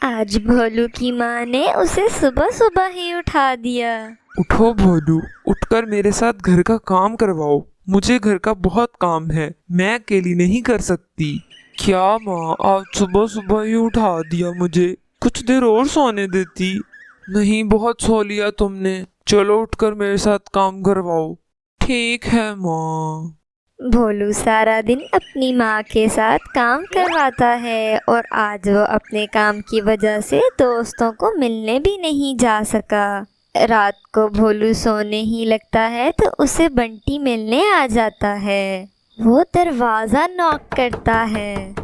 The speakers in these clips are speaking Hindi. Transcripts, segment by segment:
आज भोलू की माँ ने उसे सुबह सुबह ही उठा दिया। उठो भोलू, उठकर मेरे साथ घर का काम करवाओ। मुझे घर का बहुत काम है, मैं अकेली नहीं कर सकती। क्या माँ, आज सुबह सुबह ही उठा दिया मुझे। कुछ देर और सोने देती। नहीं, बहुत सो लिया तुमने। चलो उठकर मेरे साथ काम करवाओ। ठीक है माँ। भोलू सारा दिन अपनी माँ के साथ काम करवाता है और आज वो अपने काम की वजह से दोस्तों को मिलने भी नहीं जा सका। रात को भोलू सोने ही लगता है तो उसे बंटी मिलने आ जाता है। वो दरवाज़ा नॉक करता है।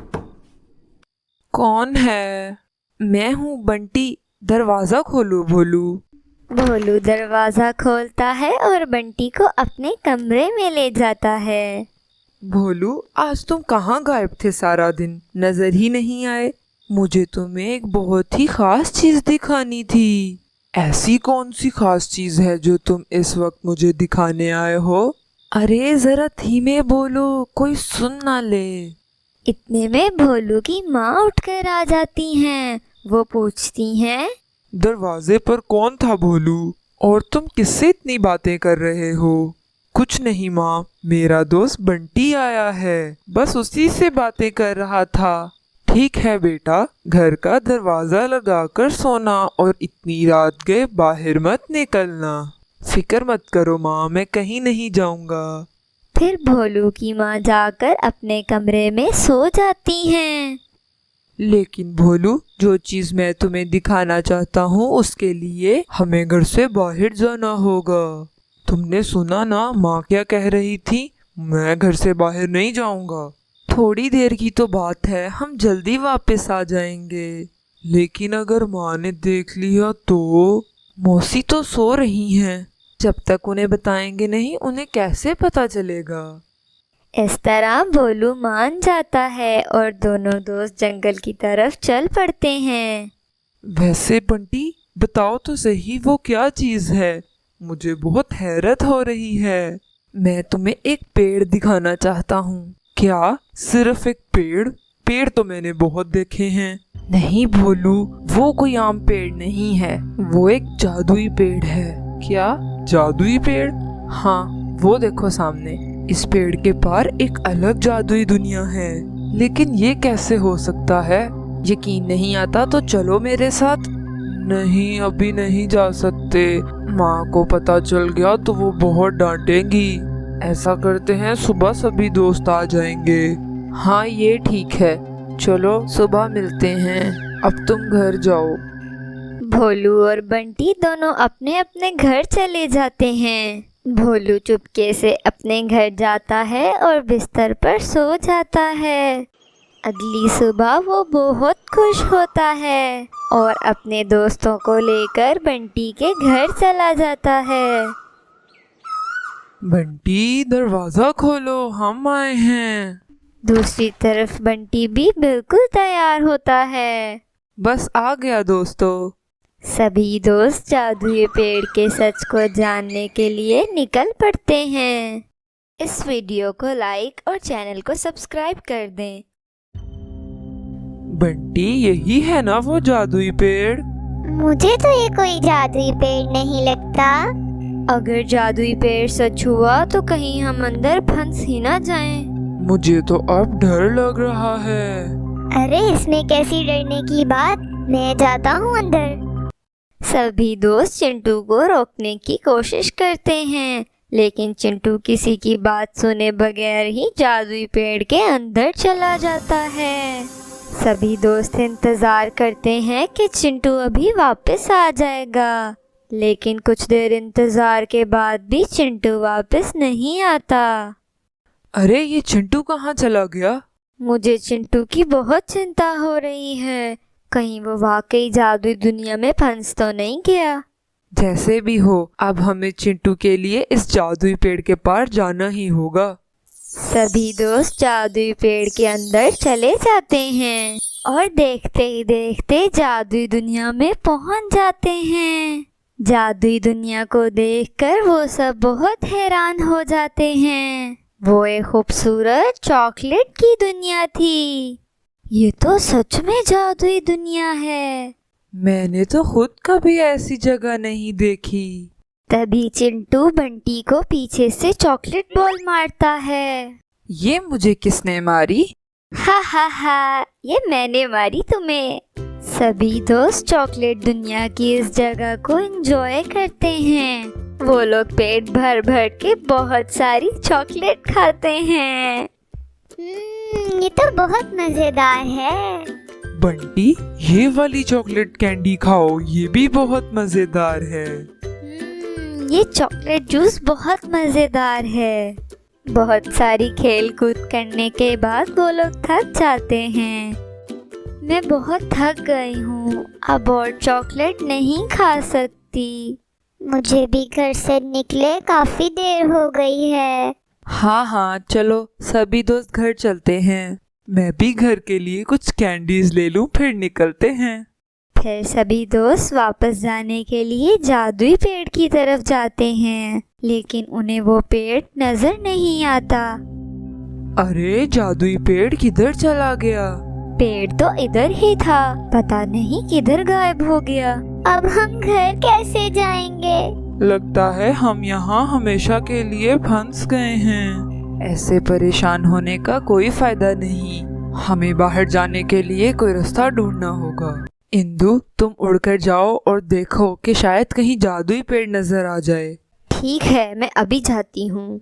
कौन है? मैं हूँ बंटी, दरवाजा खोलो भोलू। भोलू दरवाज़ा खोलता है और बंटी को अपने कमरे में ले जाता है। भोलू, आज तुम कहाँ गायब थे सारा दिन? नजर ही नहीं आए। मुझे तुम्हें एक बहुत ही खास चीज दिखानी थी। ऐसी कौन सी खास चीज है जो तुम इस वक्त मुझे दिखाने आए हो? अरे जरा धीमे बोलो, कोई सुन ना ले। इतने में भोलू की माँ उठकर आ जाती हैं। वो पूछती हैं, दरवाजे पर कौन था भोलू? और तुम किससे इतनी बातें कर रहे हो? कुछ नहीं माँ, मेरा दोस्त बंटी आया है, बस उसी से बातें कर रहा था। ठीक है बेटा, घर का दरवाजा लगाकर सोना और इतनी रात गए बाहर मत निकलना। फिक्र मत करो माँ, मैं कहीं नहीं जाऊंगा। फिर भोलू की माँ जाकर अपने कमरे में सो जाती हैं। लेकिन भोलू, जो चीज मैं तुम्हें दिखाना चाहता हूँ उसके लिए हमें घर से बाहर जाना होगा। तुमने सुना ना माँ क्या कह रही थी? मैं घर से बाहर नहीं जाऊंगा। थोड़ी देर की तो बात है, हम जल्दी वापस आ जाएंगे। लेकिन अगर माँ ने देख लिया तो? मौसी तो सो रही हैं, जब तक उन्हें बताएंगे नहीं उन्हें कैसे पता चलेगा? इस तरह भोलू मान जाता है और दोनों दोस्त जंगल की तरफ चल पड़ते हैं। वैसे बंटी, बताओ तो सही, वो क्या चीज है? मुझे बहुत हैरत हो रही है। मैं तुम्हें एक पेड़ दिखाना चाहता हूँ। क्या सिर्फ एक पेड़? पेड़ तो मैंने बहुत देखे हैं। नहीं भोलू, वो कोई आम पेड़ नहीं है, वो एक जादुई पेड़ है। क्या जादुई पेड़? हाँ, वो देखो सामने। इस पेड़ के पार एक अलग जादुई दुनिया है। लेकिन ये कैसे हो सकता है? यकीन नहीं आता तो चलो मेरे साथ। नहीं, अभी नहीं जा सकते। माँ को पता चल गया तो वो बहुत डांटेंगी। ऐसा करते हैं, सुबह सभी दोस्त आ जाएंगे। हाँ, ये ठीक है। चलो सुबह मिलते हैं। अब तुम घर जाओ। भोलू और बंटी दोनों अपने अपने घर चले जाते हैं। भोलू चुपके से अपने घर जाता है और बिस्तर पर सो जाता है। अगली सुबह वो बहुत खुश होता है और अपने दोस्तों को लेकर बंटी के घर चला जाता है। बंटी, दरवाजा खोलो, हम आए हैं। दूसरी तरफ बंटी भी बिल्कुल तैयार होता है। बस आ गया दोस्तों। सभी दोस्त जादुई पेड़ के सच को जानने के लिए निकल पड़ते हैं। इस वीडियो को लाइक और चैनल को सब्सक्राइब कर दें। बंटी, यही है ना वो जादुई पेड़? मुझे तो ये कोई जादुई पेड़ नहीं लगता। अगर जादुई पेड़ सच हुआ तो कहीं हम अंदर फंस ही ना जाएं। मुझे तो अब डर लग रहा है। अरे इसमें कैसी डरने की बात, मैं जाता हूँ अंदर। सभी दोस्त चिंटू को रोकने की कोशिश करते हैं, लेकिन चिंटू किसी की बात सुने बगैर ही जादुई पेड़ के अंदर चला जाता है। सभी दोस्त इंतजार करते हैं कि चिंटू अभी वापस आ जाएगा, लेकिन कुछ देर इंतजार के बाद भी चिंटू वापस नहीं आता। अरे, ये चिंटू कहाँ चला गया? मुझे चिंटू की बहुत चिंता हो रही है। कहीं वो वाकई जादुई दुनिया में फंस तो नहीं गया। जैसे भी हो, अब हमें चिंटू के लिए इस जादुई पेड़ के पार जाना ही होगा। सभी दोस्त जादुई पेड़ के अंदर चले जाते हैं और देखते ही देखते जादुई दुनिया में पहुंच जाते हैं। जादुई दुनिया को देखकर वो सब बहुत हैरान हो जाते हैं। वो एक खूबसूरत चॉकलेट की दुनिया थी। ये तो सच में जादुई दुनिया है। मैंने तो खुद कभी ऐसी जगह नहीं देखी। तभी चिंटू बंटी को पीछे से चॉकलेट बॉल मारता है। ये मुझे किसने मारी? हा हा हा, ये मैंने मारी तुम्हें। सभी दोस्त चॉकलेट दुनिया की इस जगह को एंजॉय करते हैं। वो लोग पेट भर भर के बहुत सारी चॉकलेट खाते हैं। ये तो बहुत मजेदार है। बंटी, ये वाली चॉकलेट कैंडी खाओ, ये भी बहुत मजेदार है। ये चॉकलेट जूस बहुत मजेदार है। बहुत सारी खेल कूद करने के बाद वो लोग थक जाते हैं। मैं बहुत थक गई हूँ, अब और चॉकलेट नहीं खा सकती। मुझे भी घर से निकले काफी देर हो गई है। हाँ हाँ, चलो सभी दोस्त घर चलते हैं। मैं भी घर के लिए कुछ कैंडीज ले लूं, फिर निकलते हैं। फिर सभी दोस्त वापस जाने के लिए जादुई पेड़ की तरफ जाते हैं, लेकिन उन्हें वो पेड़ नजर नहीं आता। अरे, जादुई पेड़ किधर चला गया? पेड़ तो इधर ही था, पता नहीं किधर गायब हो गया। अब हम घर कैसे जाएंगे? लगता है हम यहाँ हमेशा के लिए फंस गए हैं। ऐसे परेशान होने का कोई फायदा नहीं। हमें बाहर जाने के लिए कोई रास्ता ढूंढना होगा। इंदु, तुम उड़कर जाओ और देखो कि शायद कहीं जादुई पेड़ नजर आ जाए। ठीक है, मैं अभी जाती हूँ।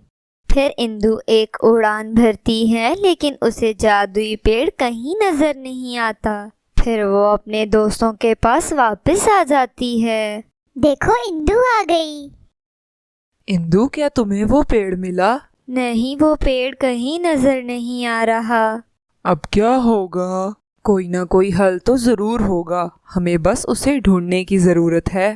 फिर इंदु एक उड़ान भरती है, लेकिन उसे जादुई पेड़ कहीं नजर नहीं आता। फिर वो अपने दोस्तों के पास वापस आ जाती है। देखो, इंदु आ गई। इंदु, क्या तुम्हें वो पेड़ मिला? नहीं, वो पेड़ कहीं नजर नहीं आ रहा। अब क्या होगा? कोई ना कोई हल तो जरूर होगा, हमें बस उसे ढूंढने की जरूरत है।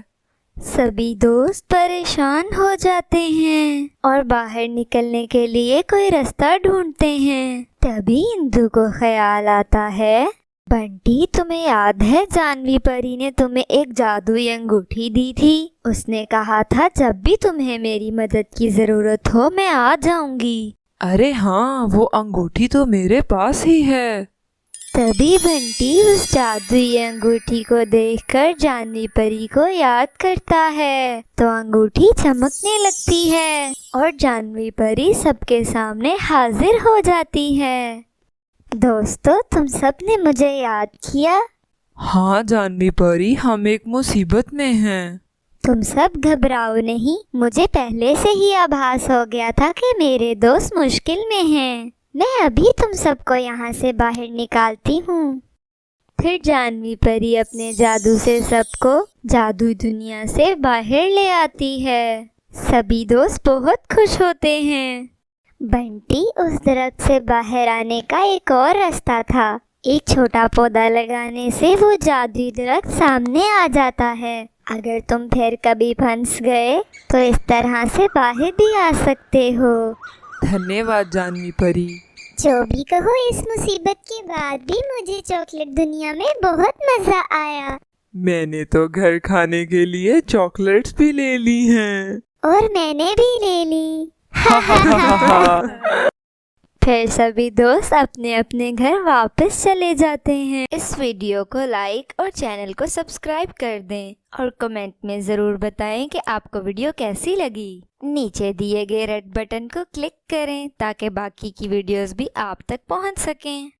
सभी दोस्त परेशान हो जाते हैं और बाहर निकलने के लिए कोई रास्ता ढूंढते हैं। तभी इंदु को ख्याल आता है, बंटी, तुम्हें याद है जानवी परी ने तुम्हें एक जादुई अंगूठी दी थी? उसने कहा था जब भी तुम्हें मेरी मदद की जरूरत हो मैं आ जाऊंगी। अरे हाँ, वो अंगूठी तो मेरे पास ही है। तभी बंटी उस जादुई अंगूठी को देखकर जानवी परी को याद करता है, तो अंगूठी चमकने लगती है और जानवी परी सबके सामने हाजिर हो जाती है। दोस्तों, तुम सब ने मुझे याद किया? हाँ जानवी परी, हम एक मुसीबत में हैं। तुम सब घबराओ नहीं, मुझे पहले से ही आभास हो गया था कि मेरे दोस्त मुश्किल में हैं। मैं अभी तुम सबको यहाँ से बाहर निकालती हूँ। फिर जानवी परी अपने जादू से सबको जादू दुनिया से बाहर ले आती है। सभी दोस्त बहुत खुश होते हैं। बंटी, उस दरख्त से बाहर आने का एक और रास्ता था। एक छोटा पौधा लगाने से वो जादुई दरख्त सामने आ जाता है। अगर तुम फिर कभी फंस गए तो इस तरह से बाहर भी आ सकते हो। धन्यवाद जानवी परी। जो भी कहो, इस मुसीबत के बाद भी मुझे चॉकलेट दुनिया में बहुत मजा आया। मैंने तो घर खाने के लिए चॉकलेट्स भी ले ली हैं। और मैंने भी ले ली। फिर सभी दोस्त अपने अपने घर वापस चले जाते हैं। इस वीडियो को लाइक और चैनल को सब्सक्राइब कर दें और कमेंट में ज़रूर बताएं कि आपको वीडियो कैसी लगी। नीचे दिए गए रेड बटन को क्लिक करें ताकि बाकी की वीडियोस भी आप तक पहुंच सकें।